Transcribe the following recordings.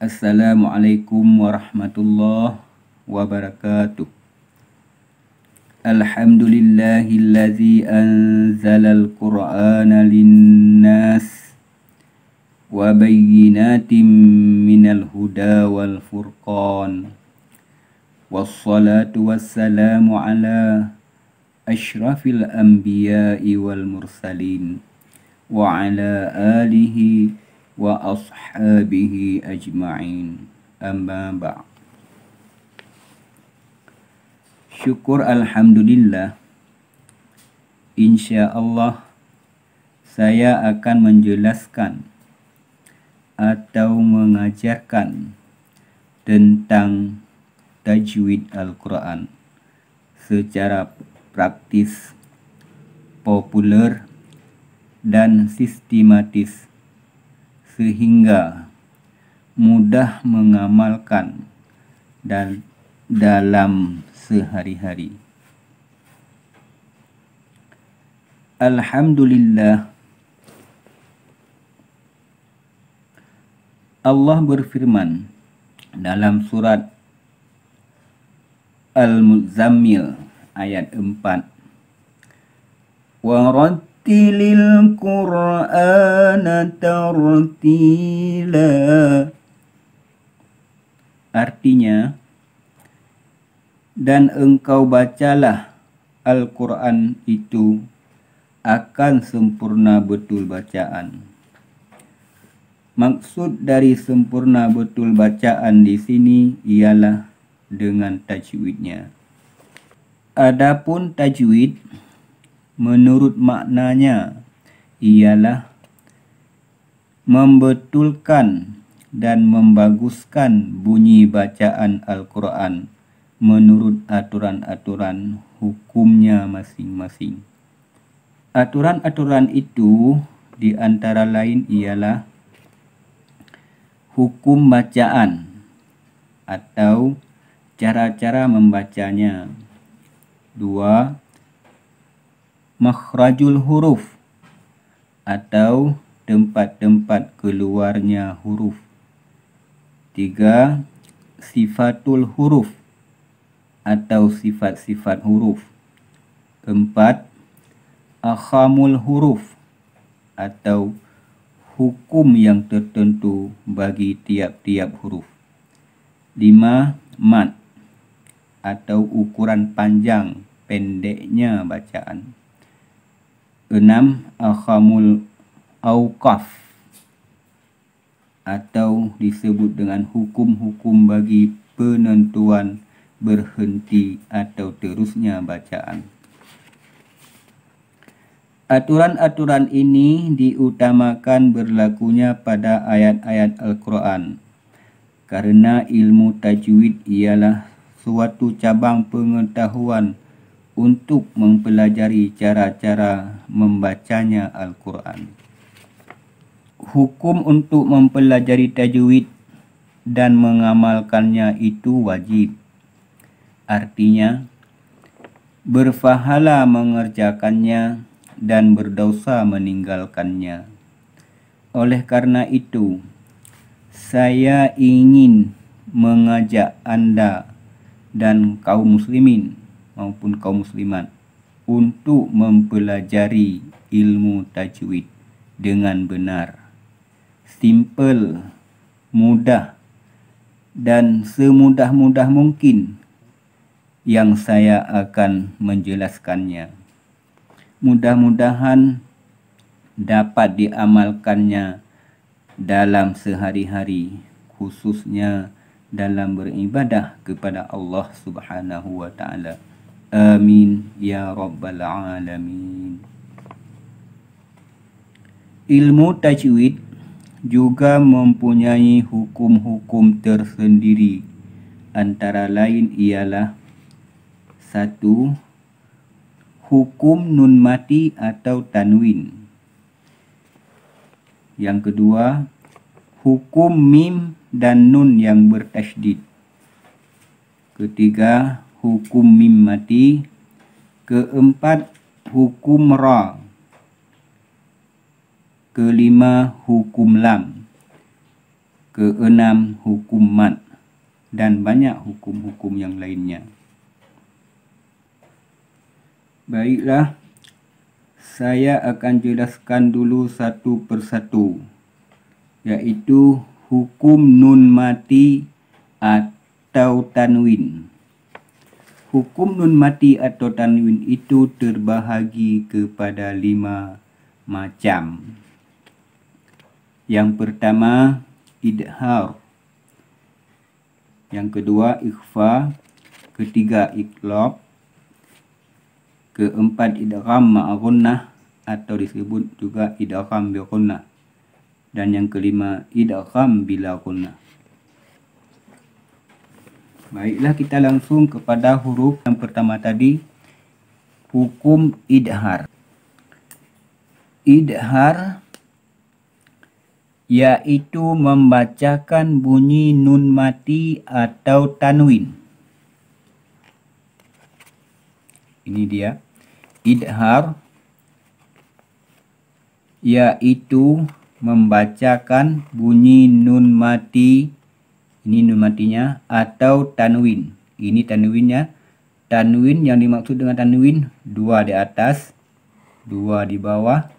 Assalamualaikum warahmatullahi wabarakatuh. Alhamdulillahillazi anzalal qur'ana linnas wa bayyinatin minal huda wal furqan. Wassalatu wassalamu ala asyrafil anbiya'i wal mursalin wa ala alihi wa ashabihi ajma'in. Amma ba'd. Syukur alhamdulillah. Insyaallah saya akan menjelaskan atau mengajarkan tentang tajwid Al-Quran secara praktis, populer, dan sistematis, sehingga mudah mengamalkan dan dalam sehari-hari. Alhamdulillah, Allah berfirman dalam surat Al-Muzammil ayat 4, Warattilil Qur'ana tartila. Artinya, dan engkau bacalah Al-Quran itu akan sempurna betul bacaan. Maksud dari sempurna betul bacaan di sini ialah dengan tajwidnya. Adapun tajwid menurut maknanya ialah membetulkan dan membaguskan bunyi bacaan Al-Quran menurut aturan-aturan hukumnya masing-masing. Aturan-aturan itu di antara lain ialah hukum bacaan atau cara-cara membacanya. 2. Makhrajul huruf atau tempat-tempat keluarnya huruf. 3. Sifatul huruf atau sifat-sifat huruf. 4. Akhamul huruf atau hukum yang tertentu bagi tiap-tiap huruf. 5. Mad atau ukuran panjang pendeknya bacaan. 6. Akhamul auqaf atau disebut dengan hukum-hukum bagi penentuan berhenti atau terusnya bacaan. Aturan-aturan ini diutamakan berlakunya pada ayat-ayat Al-Quran karena ilmu tajwid ialah suatu cabang pengetahuan untuk mempelajari cara-cara membacanya Al-Quran. Hukum untuk mempelajari tajwid dan mengamalkannya itu wajib. Artinya, berpahala mengerjakannya dan berdosa meninggalkannya. Oleh karena itu, saya ingin mengajak Anda dan kaum muslimin maupun kaum muslimat untuk mempelajari ilmu tajwid dengan benar, simple, mudah, dan semudah-mudah mungkin yang saya akan menjelaskannya. Mudah-mudahan dapat diamalkannya dalam sehari-hari, khususnya dalam beribadah kepada Allah Subhanahu wa Ta'ala. Amin ya rabbal alamin. Ilmu tajwid juga mempunyai hukum-hukum tersendiri. Antara lain ialah 1. Hukum nun mati atau tanwin. Yang kedua, hukum mim dan nun yang bertasydid. Ketiga, hukum mim mati. Keempat, hukum ra. Kelima, hukum lam. keenam hukum mat, dan banyak hukum-hukum yang lainnya. Baiklah, saya akan jelaskan dulu satu persatu, yaitu hukum nun mati atau tanwin. Hukum nun mati atau tanwin itu terbahagi kepada 5 macam. Yang pertama, idhar. Yang kedua, ikhfa. Ketiga, iqlab. Keempat, idgham ma'ghunnah atau disebut juga idgham bi ghunnah. Dan yang kelima, idgham bila ghunnah. Baiklah, kita langsung kepada huruf yang pertama tadi, hukum idhar. Idhar yaitu membacakan bunyi nun mati atau tanwin. Ini dia. Idhar yaitu membacakan bunyi nun mati, ini nun matinya, atau tanwin. Ini tanwinnya. Tanwin yang dimaksud dengan tanwin 2 di atas, 2 di bawah,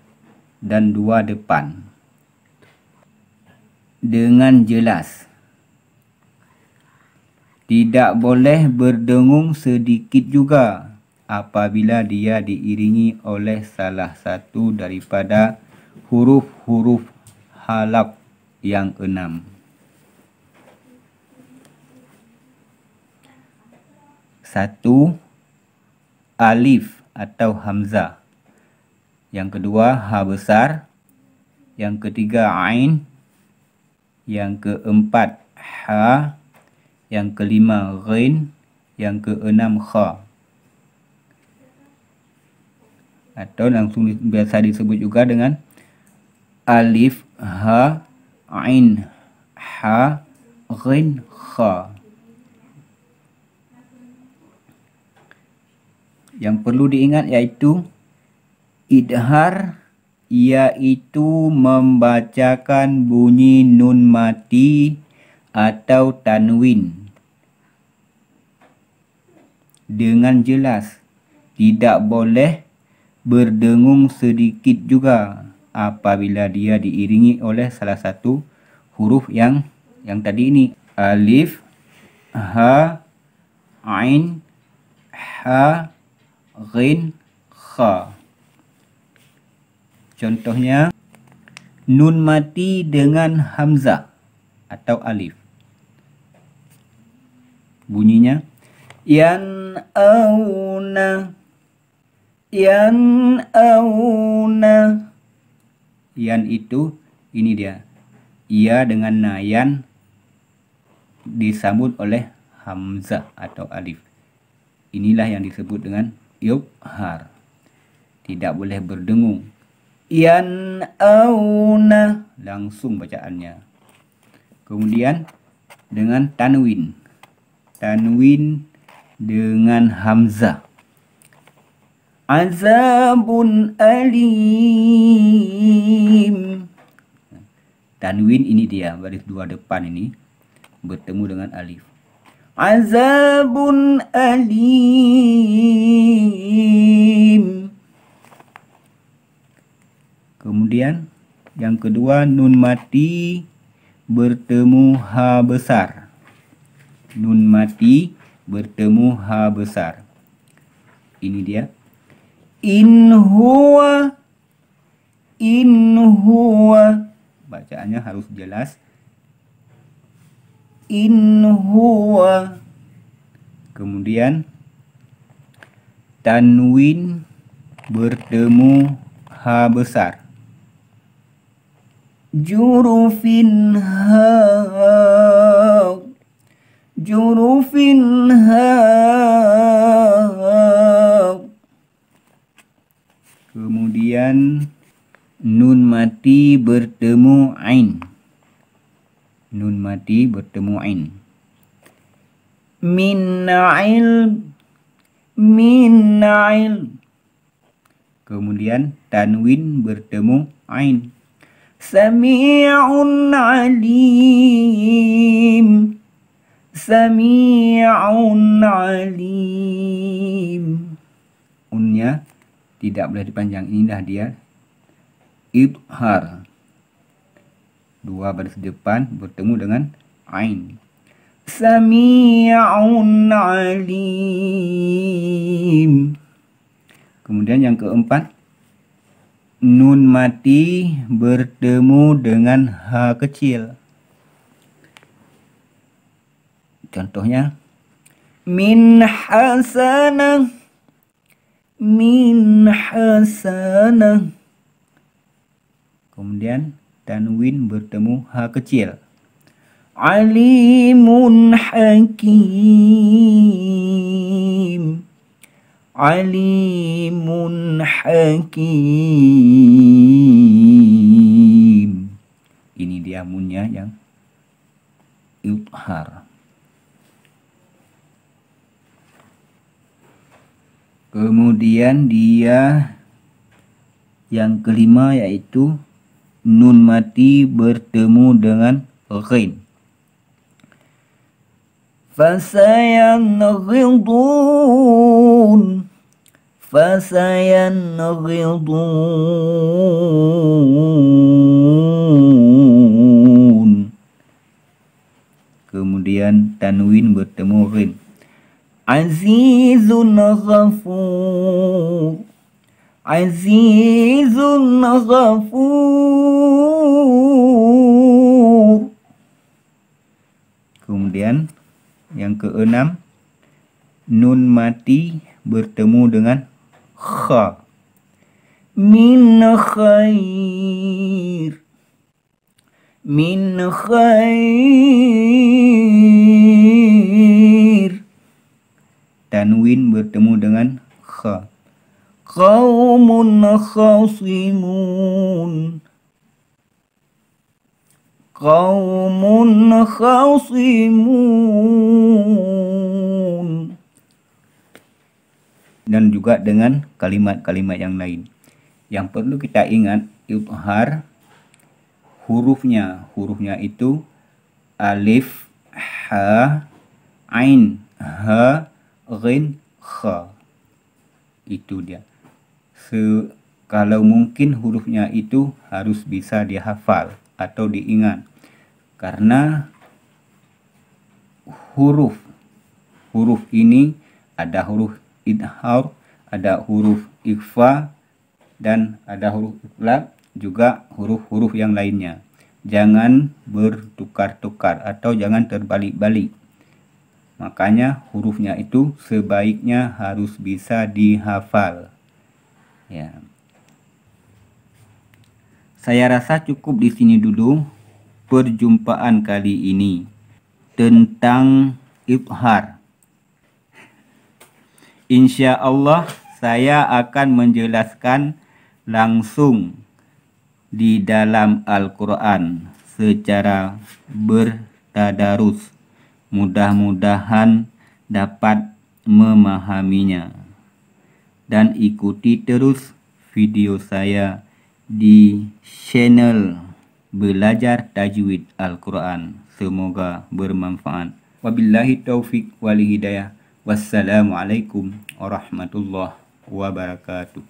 dan 2 depan. Dengan jelas. Tidak boleh berdengung sedikit juga apabila dia diiringi oleh salah satu daripada huruf-huruf halaq yang 6. Satu, alif atau hamzah. Yang kedua, ha besar. Yang ketiga, ain. Yang keempat, ha. Yang kelima, ghin. Yang keenam, kha. Atau langsung biasa disebut juga dengan alif, ha, ain, ha, ghin, kha. Yang perlu diingat yaitu idhar yaitu membacakan bunyi nun mati atau tanwin dengan jelas. Tidak boleh berdengung sedikit juga apabila dia diiringi oleh salah satu huruf yang tadi ini, alif, ha, ain, ha, ghin, kha. Contohnya, nun mati dengan hamzah atau alif. Bunyinya yan auna, yan auna. Yan itu, ini dia. Ia dengan nayan disambut oleh hamzah atau alif. Inilah yang disebut dengan idhar. Tidak boleh berdengung. Yan auna, langsung bacaannya. Kemudian dengan tanwin. Tanwin dengan hamzah. Azabun alim. Tanwin ini dia, baris 2 depan ini bertemu dengan alif. Azabun alim. Kemudian yang kedua, nun mati bertemu ha besar. Nun mati bertemu ha besar. Ini dia. In huwa. In huwa. Bacaannya harus jelas. In huwa. Kemudian tanwin bertemu ha besar. Jurufin ha. Jurufin ha. Kemudian nun mati bertemu ain. Nun mati bertemu ain. Min ilm. Min ilm. Kemudian tanwin bertemu ain. Sami'un alim. Sami'un alim. Unnya tidak boleh dipanjang. Inilah dia idhar. Dua baris depan bertemu dengan ain. Sami'un alim. Kemudian yang keempat, nun mati bertemu dengan ha kecil. Contohnya, min hasanah. Min hasanah. Kemudian tanwin bertemu ha kecil. Alimun hakim. Alimun hakim. Ini dia munnya yang idhar. Kemudian dia yang kelima yaitu nun mati bertemu dengan ghain. Fasayanghidun. Fasayanghidun. Kemudian tanwin bertemu ghain. Azizun ghafur. Azizun ghafur. Kemudian yang keenam, nun mati bertemu dengan kha. Min khair. Min khair. Tanwin bertemu dengan kha. Qaumun khasimun. Qaumun khasimun. Dan juga dengan kalimat-kalimat yang lain. Yang perlu kita ingat, idhar hurufnya itu alif, ha, ain, ha, ghain, kha. Itu dia. Kalau mungkin hurufnya itu harus bisa dihafal atau diingat. Karena huruf ini ada huruf idhar, ada huruf ikhfa, dan ada huruf iqlab, juga huruf-huruf yang lainnya. Jangan bertukar-tukar atau jangan terbalik-balik. Makanya hurufnya itu sebaiknya harus bisa dihafal. Ya. Saya rasa cukup di sini dulu perjumpaan kali ini tentang idhar. Insya Allah saya akan menjelaskan langsung di dalam Al-Quran secara bertadarus. Mudah-mudahan dapat memahaminya. Dan ikuti terus video saya di channel Belajar Tajwid Al-Quran. Semoga bermanfaat. Wabillahi taufiq wal hidayah. Wassalamualaikum warahmatullahi wabarakatuh.